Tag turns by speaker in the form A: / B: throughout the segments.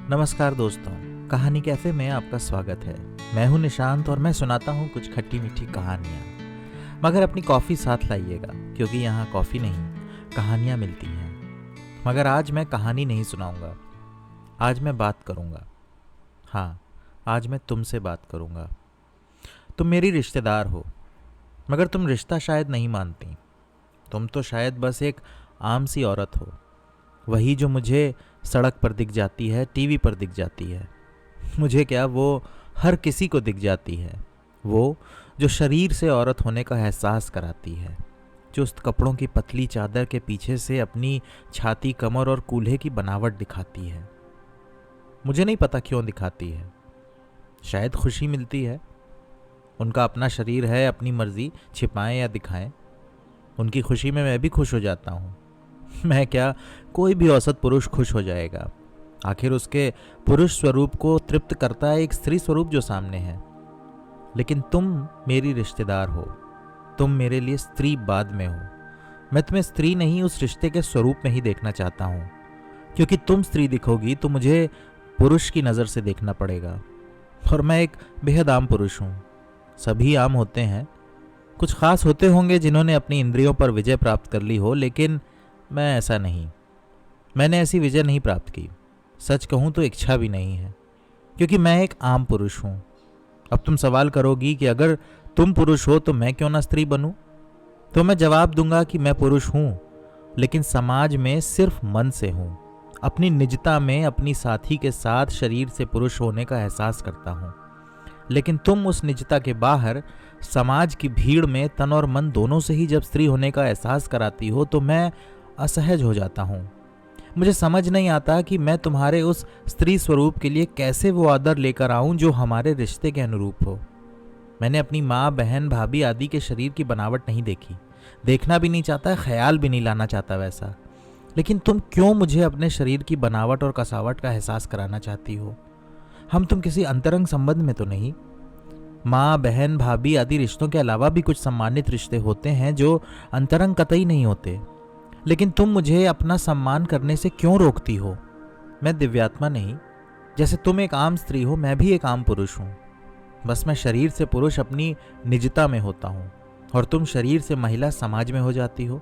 A: नमस्कार दोस्तों, कहानी कैफे में आपका स्वागत है। मैं हूं निशांत और मैं सुनाता हूं कुछ खट्टी मीठी कहानियां। मगर अपनी कॉफ़ी साथ लाइएगा, क्योंकि यहाँ कॉफ़ी नहीं कहानियां मिलती हैं। मगर आज मैं कहानी नहीं सुनाऊंगा, आज मैं बात करूंगा। हाँ, आज मैं तुमसे बात करूंगा। तुम मेरी रिश्तेदार हो, मगर तुम रिश्ता शायद नहीं मानती। तुम तो शायद बस एक आम सी औरत हो, वही जो मुझे सड़क पर दिख जाती है, टीवी पर दिख जाती है। मुझे क्या, वो हर किसी को दिख जाती है। वो जो शरीर से औरत होने का एहसास कराती है, जो उस कपड़ों की पतली चादर के पीछे से अपनी छाती, कमर और कूल्हे की बनावट दिखाती है। मुझे नहीं पता क्यों दिखाती है, शायद खुशी मिलती है। उनका अपना शरीर है, अपनी मर्जी, छिपाएं या दिखाएं। उनकी खुशी में मैं भी खुश हो जाता हूँ। मैं क्या, कोई भी औसत पुरुष खुश हो जाएगा। आखिर उसके पुरुष स्वरूप को तृप्त करता है एक स्त्री स्वरूप जो सामने है। लेकिन तुम मेरी रिश्तेदार हो, तुम मेरे लिए स्त्री बाद में हो। मैं तुम्हें स्त्री नहीं, उस रिश्ते के स्वरूप में ही देखना चाहता हूँ। क्योंकि तुम स्त्री दिखोगी तो मुझे पुरुष की नज़र से देखना पड़ेगा, और मैं एक बेहद आम पुरुष हूँ। सभी आम होते हैं, कुछ खास होते होंगे जिन्होंने अपनी इंद्रियों पर विजय प्राप्त कर ली हो, लेकिन मैं ऐसा नहीं। मैंने ऐसी विजय नहीं प्राप्त की। सच कहूँ तो इच्छा भी नहीं है, क्योंकि मैं एक आम पुरुष हूँ। अब तुम सवाल करोगी कि अगर तुम पुरुष हो तो मैं क्यों ना स्त्री बनूं? तो मैं जवाब दूंगा कि मैं पुरुष हूँ, लेकिन समाज में सिर्फ मन से हूँ। अपनी निजता में अपनी साथी के साथ शरीर से पुरुष होने का एहसास करता हूँ। लेकिन तुम उस निजता के बाहर समाज की भीड़ में तन और मन दोनों से ही जब स्त्री होने का एहसास कराती हो तो मैं असहज हो जाता हूँ। मुझे समझ नहीं आता कि मैं तुम्हारे उस स्त्री स्वरूप के लिए कैसे वो आदर लेकर आऊं जो हमारे रिश्ते के अनुरूप हो। मैंने अपनी माँ, बहन, भाभी आदि के शरीर की बनावट नहीं देखी, देखना भी नहीं चाहता, ख्याल भी नहीं लाना चाहता वैसा। लेकिन तुम क्यों मुझे अपने शरीर की बनावट और कसावट का एहसास कराना चाहती हो? हम तुम किसी अंतरंग संबंध में तो नहीं? माँ, बहन, भाभी आदि रिश्तों के अलावा भी कुछ सम्मानित रिश्ते होते हैं जो अंतरंग कतई नहीं होते। लेकिन तुम मुझे अपना सम्मान करने से क्यों रोकती हो? मैं दिव्यात्मा नहीं। जैसे तुम एक आम स्त्री हो, मैं भी एक आम पुरुष हूँ। बस मैं शरीर से पुरुष अपनी निजता में होता हूँ, और तुम शरीर से महिला समाज में हो जाती हो।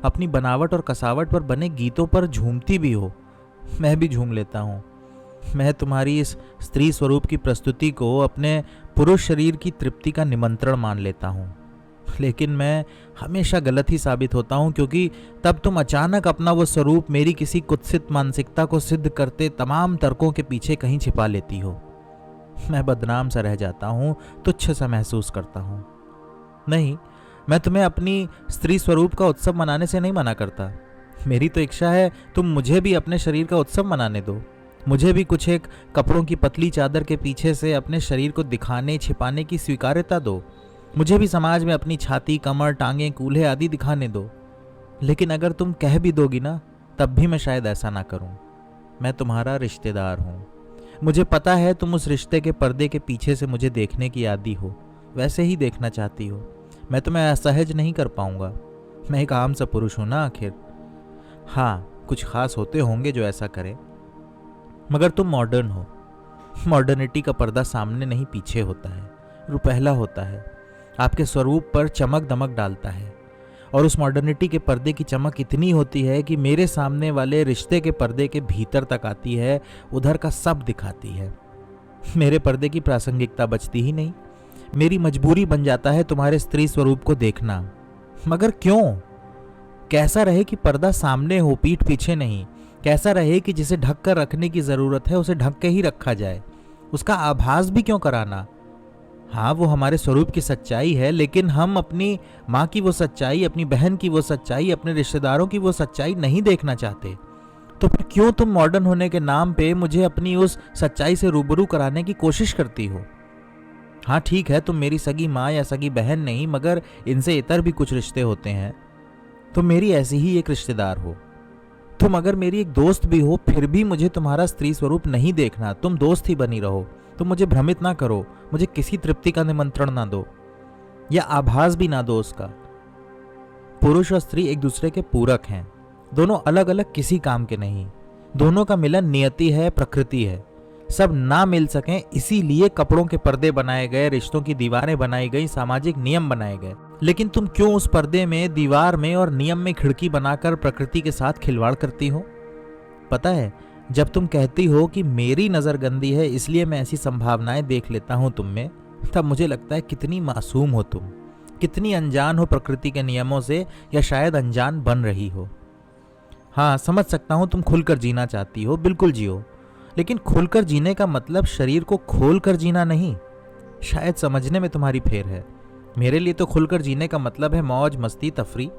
A: अपनी बनावट और कसावट पर बने गीतों पर झूमती भी हो, मैं भी झूम लेता हूँ। मैं तुम्हारी इस स्त्री स्वरूप की प्रस्तुति को अपने पुरुष शरीर की तृप्ति का निमंत्रण मान लेता हूँ। लेकिन मैं हमेशा गलत ही साबित होता हूँ, क्योंकि तब तुम अचानक अपना वो स्वरूप मेरी किसी कुत्सित मानसिकता को सिद्ध करते तमाम तर्कों के पीछे कहीं छिपा लेती हो। मैं बदनाम सा रह जाता हूँ, तुच्छ सा महसूस करता हूँ। नहीं, मैं तुम्हें अपनी स्त्री स्वरूप का उत्सव मनाने से नहीं मना करता। मेरी तो इच्छा है तुम मुझे भी अपने शरीर का उत्सव मनाने दो। मुझे भी कुछ एक कपड़ों की पतली चादर के पीछे से अपने शरीर को दिखाने, छिपाने की स्वीकार्यता दो। मुझे भी समाज में अपनी छाती, कमर, टांगें, कूल्हे आदि दिखाने दो। लेकिन अगर तुम कह भी दोगी ना, तब भी मैं शायद ऐसा ना करूं। मैं तुम्हारा रिश्तेदार हूं। मुझे पता है तुम उस रिश्ते के पर्दे के पीछे से मुझे देखने की आदी हो, वैसे ही देखना चाहती हो। मैं तुम्हें असहज नहीं कर पाऊंगा। मैं एक आम सा पुरुष हूं ना आखिर। हाँ, कुछ खास होते होंगे जो ऐसा करें, मगर तुम मॉडर्न हो। मॉडर्निटी का पर्दा सामने नहीं पीछे होता है, रुपहला होता है, आपके स्वरूप पर चमक दमक डालता है। और उस मॉडर्निटी के पर्दे की चमक इतनी होती है कि मेरे सामने वाले रिश्ते के पर्दे के भीतर तक आती है, उधर का सब दिखाती है। मेरे पर्दे की प्रासंगिकता बचती ही नहीं। मेरी मजबूरी बन जाता है तुम्हारे स्त्री स्वरूप को देखना। मगर क्यों? कैसा रहे कि पर्दा सामने हो, पीठ पीछे नहीं? कैसा रहे कि जिसे ढक कर रखने की जरूरत है उसे ढक के ही रखा जाए? उसका आभास भी क्यों कराना? हाँ, वो हमारे स्वरूप की सच्चाई है, लेकिन हम अपनी माँ की वो सच्चाई, अपनी बहन की वो सच्चाई, अपने रिश्तेदारों की वो सच्चाई नहीं देखना चाहते। तो फिर क्यों तुम मॉडर्न होने के नाम पे मुझे अपनी उस सच्चाई से रूबरू कराने की कोशिश करती हो? हाँ ठीक है, तुम मेरी सगी माँ या सगी बहन नहीं, मगर इनसे इतर भी कुछ रिश्ते होते हैं। तुम मेरी ऐसी ही एक रिश्तेदार हो। तुम अगर मेरी एक दोस्त भी हो, फिर भी मुझे तुम्हारा स्त्री स्वरूप नहीं देखना। तुम दोस्त ही बनी रहो। तुम मुझे भ्रमित ना करो, मुझे किसी तृप्ति का निमंत्रण ना दो, या आभास भी ना दो उसका। पुरुष और स्त्री एक दूसरे के पूरक हैं, दोनों अलग अलग किसी काम के नहीं। दोनों का मिलन नियति है, प्रकृति है। सब ना मिल सकें इसीलिए कपड़ों के पर्दे बनाए गए, रिश्तों की दीवारें बनाई गई, सामाजिक नियम बनाए गए। लेकिन तुम क्यों उस पर्दे में, दीवार में और नियम में खिड़की बनाकर प्रकृति के साथ खिलवाड़ करती हो? पता है, जब तुम कहती हो कि मेरी नजर गंदी है इसलिए मैं ऐसी संभावनाएं देख लेता हूं तुम में, तब मुझे लगता है कितनी मासूम हो तुम, कितनी अनजान हो प्रकृति के नियमों से, या शायद अनजान बन रही हो। हाँ, समझ सकता हूं तुम खुलकर जीना चाहती हो, बिल्कुल जियो, लेकिन खुलकर जीने का मतलब शरीर को खोलकर जीना नहीं। शायद समझने में तुम्हारी फेर है। मेरे लिए तो खुलकर जीने का मतलब है मौज मस्ती तफरी।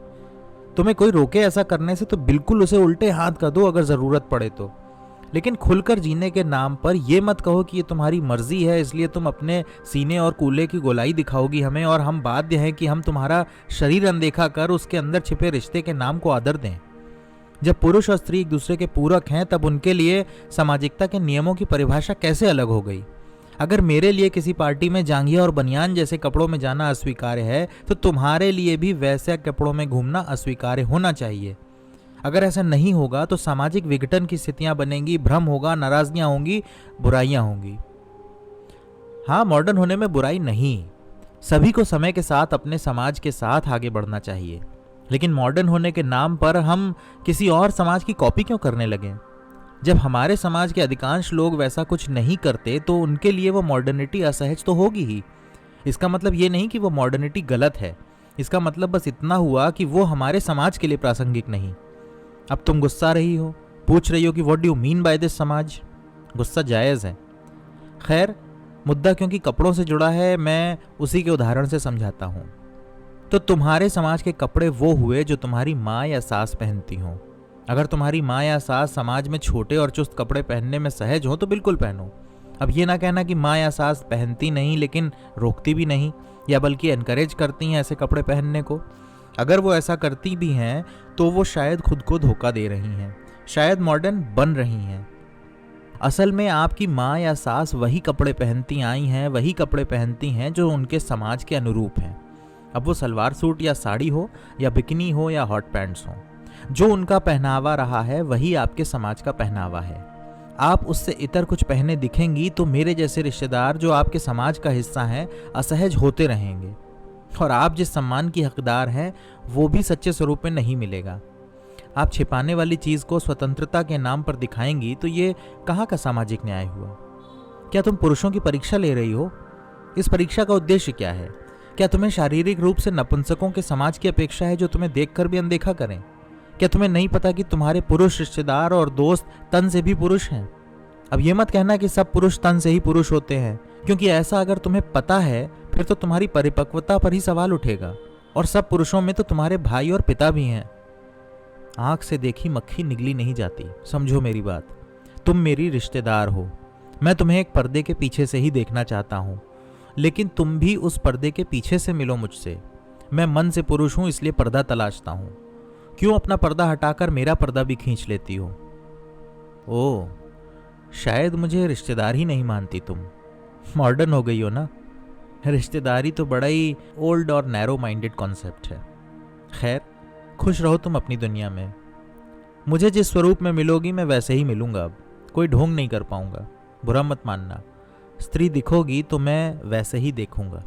A: तुम्हें कोई रोके ऐसा करने से तो बिल्कुल उसे उल्टे हाथ कर दो अगर जरूरत पड़े तो। लेकिन खुलकर जीने के नाम पर यह मत कहो कि ये तुम्हारी मर्जी है इसलिए तुम अपने सीने और कूल्हे की गोलाई दिखाओगी हमें, और हम बाध्य हैं कि हम तुम्हारा शरीर अनदेखा कर उसके अंदर छिपे रिश्ते के नाम को आदर दें। जब पुरुष और स्त्री एक दूसरे के पूरक हैं तब उनके लिए सामाजिकता के नियमों की परिभाषा कैसे अलग हो गई? अगर मेरे लिए किसी पार्टी में जांघिया और बनियान जैसे कपड़ों में जाना अस्वीकार्य है तो तुम्हारे लिए भी वैसे कपड़ों में घूमना अस्वीकार्य होना चाहिए। अगर ऐसा नहीं होगा तो सामाजिक विघटन की स्थितियां बनेंगी, भ्रम होगा, नाराजगियां होंगी, बुराइयां होंगी। हाँ, मॉडर्न होने में बुराई नहीं, सभी को समय के साथ अपने समाज के साथ आगे बढ़ना चाहिए। लेकिन मॉडर्न होने के नाम पर हम किसी और समाज की कॉपी क्यों करने लगे? जब हमारे समाज के अधिकांश लोग वैसा कुछ नहीं करते तो उनके लिए वो मॉडर्निटी असहज तो होगी ही। इसका मतलब ये नहीं कि वो मॉडर्निटी गलत है, इसका मतलब बस इतना हुआ कि वो हमारे समाज के लिए प्रासंगिक नहीं। अब तुम गुस्सा रही हो, पूछ रही हो कि what do you mean by this समाज। गुस्सा जायज़ है। खैर, मुद्दा क्योंकि कपड़ों से जुड़ा है, मैं उसी के उदाहरण से समझाता हूँ। तो तुम्हारे समाज के कपड़े वो हुए जो तुम्हारी माँ या सास पहनती हों। अगर तुम्हारी माँ या सास समाज में छोटे और चुस्त कपड़े पहनने में सहज हो तो बिल्कुल पहनो। अब ये ना कहना कि माँ या सास पहनती नहीं लेकिन रोकती भी नहीं, या बल्कि एनकरेज करती हैं ऐसे कपड़े पहनने को। अगर वो ऐसा करती भी हैं तो वो शायद खुद को धोखा दे रही हैं, शायद मॉडर्न बन रही हैं। असल में आपकी माँ या सास वही कपड़े पहनती आई हैं, वही कपड़े पहनती हैं जो उनके समाज के अनुरूप हैं। अब वो सलवार सूट या साड़ी हो, या बिकिनी हो, या हॉट पैंट्स हो, जो उनका पहनावा रहा है वही आपके समाज का पहनावा है। आप उससे इतर कुछ पहने दिखेंगी तो मेरे जैसे रिश्तेदार जो आपके समाज का हिस्सा हैं असहज होते रहेंगे, और आप जिस सम्मान की हकदार हैं वो भी सच्चे स्वरूप में नहीं मिलेगा। आप छिपाने वाली चीज को स्वतंत्रता के नाम पर दिखाएंगी तो ये कहाँ का सामाजिक न्याय हुआ? क्या तुम पुरुषों की परीक्षा ले रही हो? इस परीक्षा का उद्देश्य क्या है? क्या तुम्हें शारीरिक रूप से नपुंसकों के समाज की अपेक्षा है जो तुम्हें देखकर भी अनदेखा करें? क्या तुम्हें नहीं पता कि तुम्हारे पुरुष रिश्तेदार और दोस्त तन से भी पुरुष हैं? अब ये मत कहना कि सब पुरुष तन से ही पुरुष होते हैं, क्योंकि ऐसा अगर तुम्हें पता है फिर तो तुम्हारी परिपक्वता पर ही सवाल उठेगा। और सब पुरुषों में तो तुम्हारे भाई और पिता भी हैं। आंख से देखी मक्खी निगली नहीं जाती, समझो मेरी बात। तुम मेरी रिश्तेदार हो, मैं तुम्हें एक पर्दे के पीछे से ही देखना चाहता हूँ, लेकिन तुम भी उस पर्दे के पीछे से मिलो मुझसे। मैं मन से पुरुष हूं इसलिए पर्दा तलाशता हूं। क्यों अपना पर्दा हटाकर मेरा पर्दा भी खींच लेती हो? ओह, शायद मुझे रिश्तेदार ही नहीं मानती तुम। मॉडर्न हो गई हो ना। रिश्तेदारी तो बड़ा ही ओल्ड और नैरो माइंडेड कॉन्सेप्ट है। खैर, खुश रहो तुम अपनी दुनिया में। मुझे जिस स्वरूप में मिलोगी मैं वैसे ही मिलूंगा। अब कोई ढोंग नहीं कर पाऊंगा, बुरा मत मानना। स्त्री दिखोगी तो मैं वैसे ही देखूंगा।